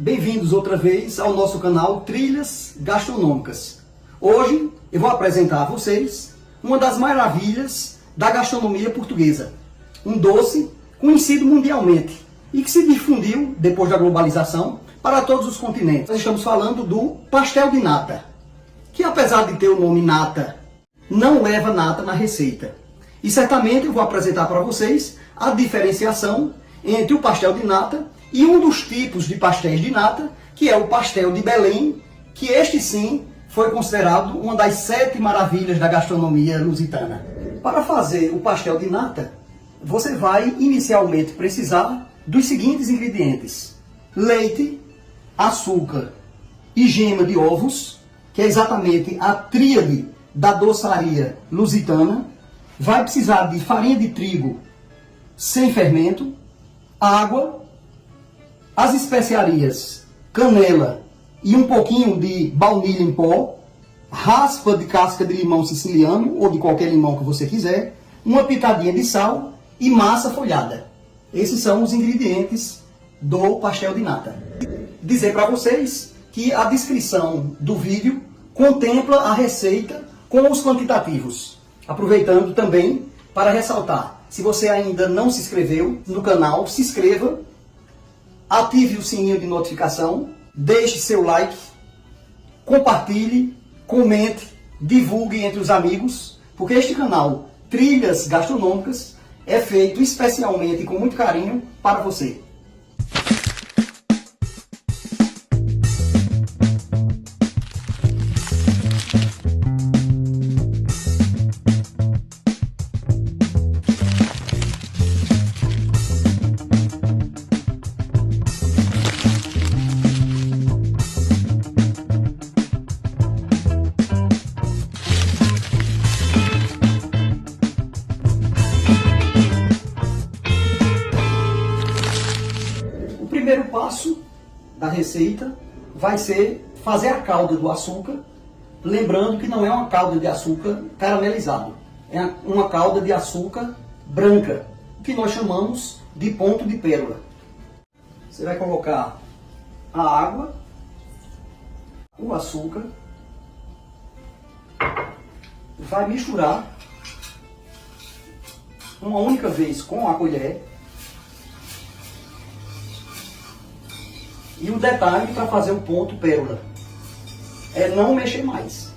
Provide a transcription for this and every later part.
bem-vindos outra vez ao nosso canal Trilhas Gastronômicas. Hoje eu vou apresentar a vocês uma das maravilhas da gastronomia portuguesa, um doce conhecido mundialmente e que se difundiu depois da globalização para todos os continentes. Nós estamos falando do pastel de nata, que apesar de ter o nome nata, não leva nata na receita. E certamente eu vou apresentar para vocês a diferenciação entre o pastel de nata e um dos tipos de pastéis de nata, que é o pastel de Belém, que este sim foi considerado uma das 7 maravilhas da gastronomia lusitana. Para fazer o pastel de nata, você vai inicialmente precisar dos seguintes ingredientes: leite, açúcar e gema de ovos, que é exatamente a tríade da doçaria lusitana. Vai precisar de farinha de trigo sem fermento, água, as especiarias, canela e um pouquinho de baunilha em pó, raspa de casca de limão siciliano ou de qualquer limão que você quiser, uma pitadinha de sal e massa folhada. Esses são os ingredientes do pastel de nata. Dizer para vocês que a descrição do vídeo contempla a receita com os quantitativos. Aproveitando também para ressaltar, se você ainda não se inscreveu no canal, se inscreva, ative o sininho de notificação, deixe seu like, compartilhe, comente, divulgue entre os amigos, porque este canal Trilhas Gastronômicas é feito especialmente e com muito carinho para você. O primeiro passo da receita vai ser fazer a calda do açúcar, lembrando que não é uma calda de açúcar caramelizado, é uma calda de açúcar branca, que nós chamamos de ponto de pérola. Você vai colocar a água, o açúcar, vai misturar uma única vez com a colher. E o detalhe para fazer o ponto pérola é não mexer mais.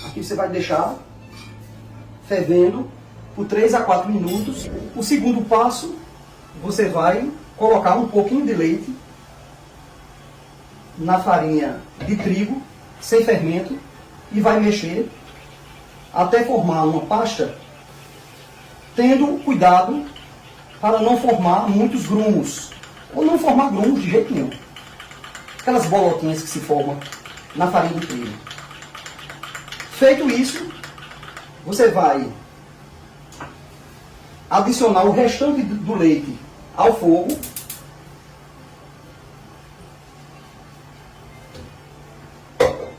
Aqui você vai deixar fervendo por 3 a 4 minutos. O segundo passo, você vai colocar um pouquinho de leite na farinha de trigo sem fermento e vai mexer até formar uma pasta, tendo cuidado para não formar muitos grumos, ou não formar grumos de jeito nenhum. Aquelas bolotinhas que se formam na farinha de trigo. Feito isso, você vai adicionar o restante do leite ao fogo.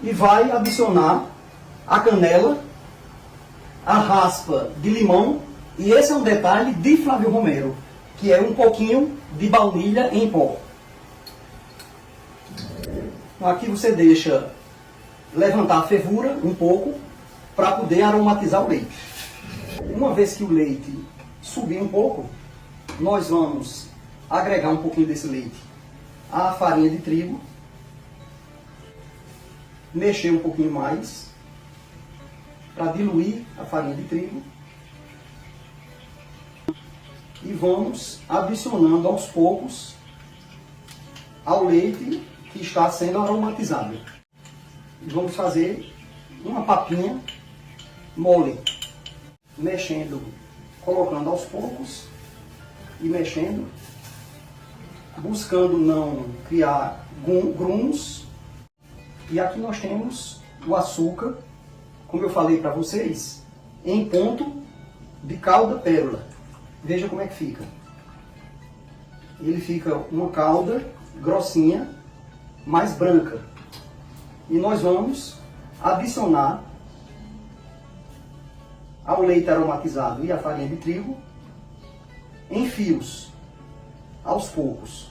E vai adicionar a canela, a raspa de limão, e esse é um detalhe de Flávio Romero, que é um pouquinho de baunilha em pó. Aqui você deixa levantar a fervura um pouco para poder aromatizar o leite. Uma vez que o leite subir um pouco, nós vamos agregar um pouquinho desse leite à farinha de trigo, mexer um pouquinho mais para diluir a farinha de trigo e vamos adicionando aos poucos ao leite que está sendo aromatizado. Vamos fazer uma papinha mole, mexendo, colocando aos poucos e mexendo, buscando não criar grumos. E aqui nós temos o açúcar, como eu falei para vocês, em ponto de calda pérola. Veja como é que fica. Ele fica uma calda grossinha, mais branca. E nós vamos adicionar ao leite aromatizado e à farinha de trigo em fios, aos poucos.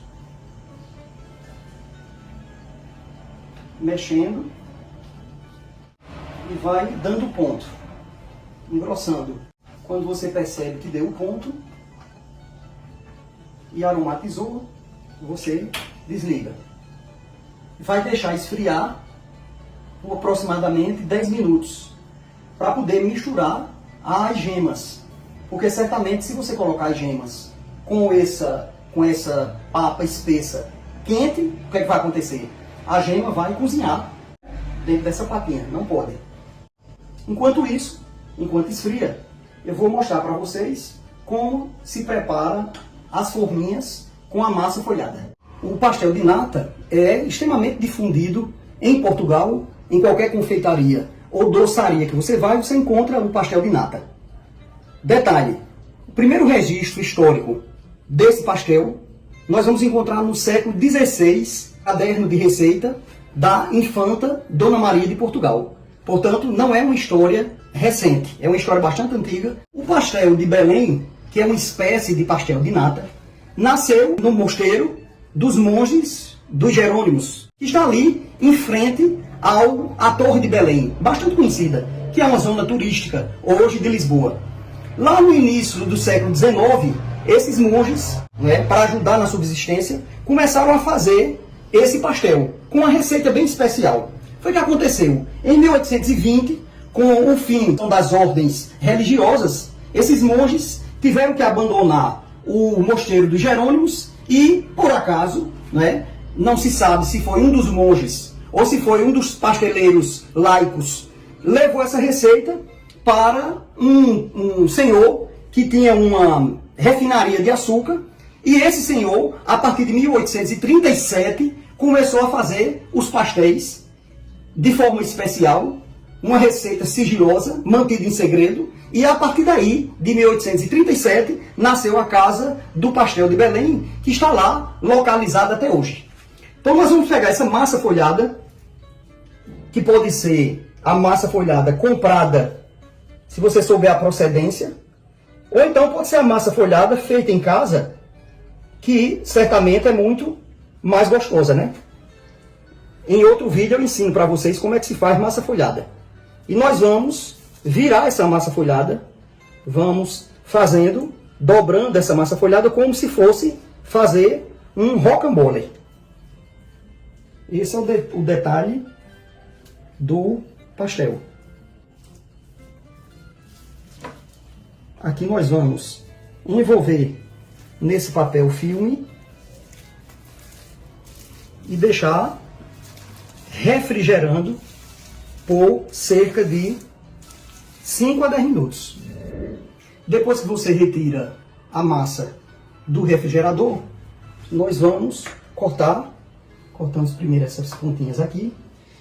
mexendo e vai dando ponto, engrossando. Quando você percebe que deu o ponto e aromatizou, você desliga. Vai deixar esfriar por aproximadamente 10 minutos para poder misturar as gemas. Porque certamente se você colocar as gemas com essa papa espessa quente, o que é que vai acontecer? A gema vai cozinhar dentro dessa papinha, não pode. Enquanto isso, enquanto esfria, eu vou mostrar para vocês como se prepara as forminhas com a massa folhada. O pastel de nata é extremamente difundido em Portugal, em qualquer confeitaria ou doçaria que você vai, você encontra o pastel de nata. Detalhe, o primeiro registro histórico desse pastel nós vamos encontrar no século XVI, caderno de receita da infanta Dona Maria de Portugal. Portanto, não é uma história recente, é uma história bastante antiga. O pastel de Belém, que é uma espécie de pastel de nata, nasceu no mosteiro dos monges dos Jerônimos, que está ali em frente à Torre de Belém, bastante conhecida, que é uma zona turística hoje de Lisboa. Lá no início do século XIX, esses monges, para ajudar na subsistência, começaram a fazer esse pastel com uma receita bem especial. Foi o que aconteceu em 1820, com o fim das ordens religiosas, esses monges tiveram que abandonar o mosteiro dos Jerônimos e, por acaso, não se sabe se foi um dos monges ou se foi um dos pasteleiros laicos, levou essa receita para um senhor que tinha uma refinaria de açúcar, e esse senhor, a partir de 1837, começou a fazer os pastéis de forma especial, uma receita sigilosa, mantida em segredo, e a partir daí, de 1837, nasceu a Casa do Pastel de Belém, que está lá, localizada até hoje. Então nós vamos pegar essa massa folhada, que pode ser a massa folhada comprada, se você souber a procedência, ou então pode ser a massa folhada feita em casa, que certamente é muito mais gostosa, né? Em outro vídeo eu ensino para vocês como é que se faz massa folhada. E nós vamos virar essa massa folhada, vamos fazendo, dobrando essa massa folhada como se fosse fazer um rocambole. Esse é o detalhe do pastel. Aqui nós vamos envolver nesse papel filme e deixar refrigerando por cerca de 5 a 10 minutos. Depois que você retira a massa do refrigerador, nós vamos cortamos primeiro essas pontinhas aqui,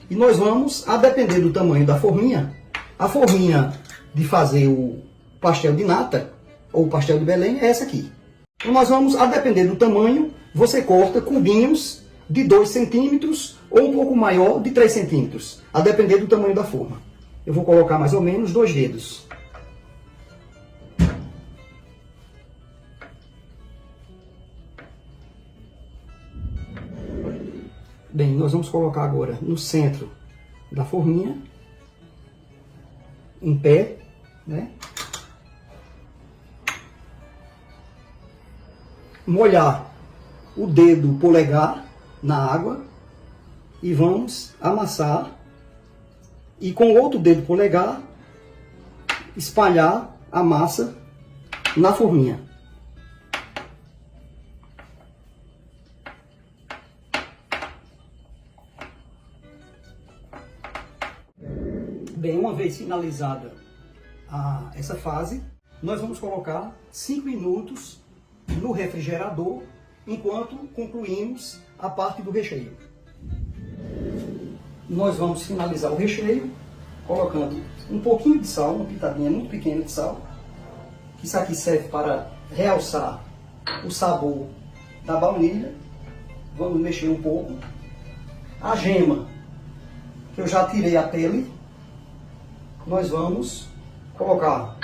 e nós vamos, a depender do tamanho da forminha, a forminha de fazer o pastel de nata, ou pastel de Belém, é essa aqui. Então nós vamos, a depender do tamanho, você corta cubinhos de 2 centímetros ou um pouco maior de 3 centímetros, a depender do tamanho da forma. Eu vou colocar mais ou menos 2 dedos. Bem, nós vamos colocar agora no centro da forminha, em pé, molhar o dedo polegar na água e vamos amassar, e com o outro dedo polegar espalhar a massa na forminha. Bem, uma vez finalizada essa fase, nós vamos colocar 5 minutos no refrigerador, enquanto concluímos a parte do recheio. Nós vamos finalizar o recheio colocando um pouquinho de sal, uma pitadinha muito pequena de sal, que isso aqui serve para realçar o sabor da baunilha. Vamos mexer um pouco. A gema, que eu já tirei a pele, nós vamos colocar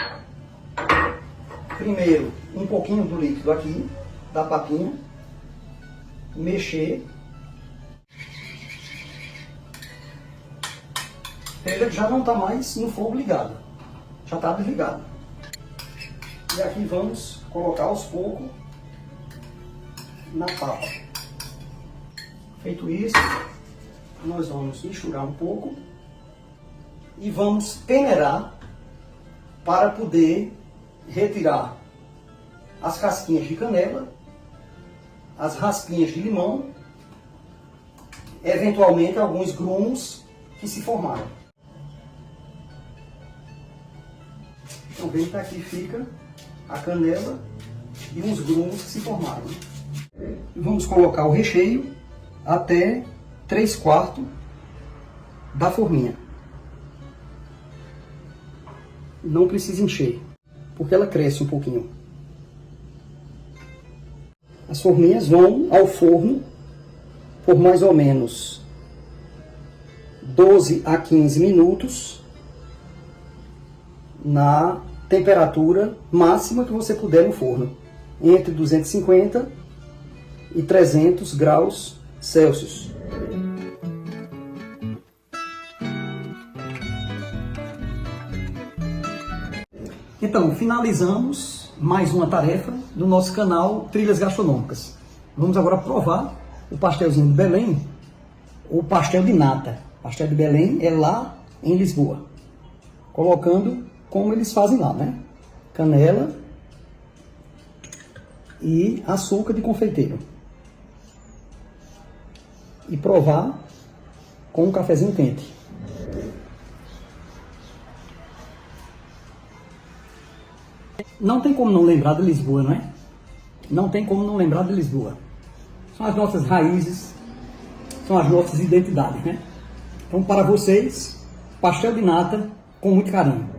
primeiro um pouquinho do líquido aqui, da papinha, mexer, Ele já não está mais no fogo ligado, já está desligado. E aqui vamos colocar aos poucos na papa. Feito isso, nós vamos misturar um pouco e vamos peneirar para poder retirar as casquinhas de canela, as raspinhas de limão, eventualmente alguns grumos que se formaram. Então veja que aqui fica a canela e uns grumos que se formaram. E vamos colocar o recheio até 3/4 da forminha. Não precisa encher, porque ela cresce um pouquinho. As forminhas vão ao forno por mais ou menos 12 a 15 minutos na temperatura máxima que você puder no forno, entre 250 e 300 graus Celsius. Então, finalizamos mais uma tarefa do nosso canal Trilhas Gastronômicas. Vamos agora provar o pastelzinho de Belém, ou pastel de nata. Pastel de Belém é lá em Lisboa. Colocando como eles fazem lá, né? Canela e açúcar de confeiteiro. E provar com um cafezinho quente. Não tem como não lembrar de Lisboa, não é? Não tem como não lembrar de Lisboa. São as nossas raízes, são as nossas identidades, né? Então, para vocês, pastel de nata com muito carinho.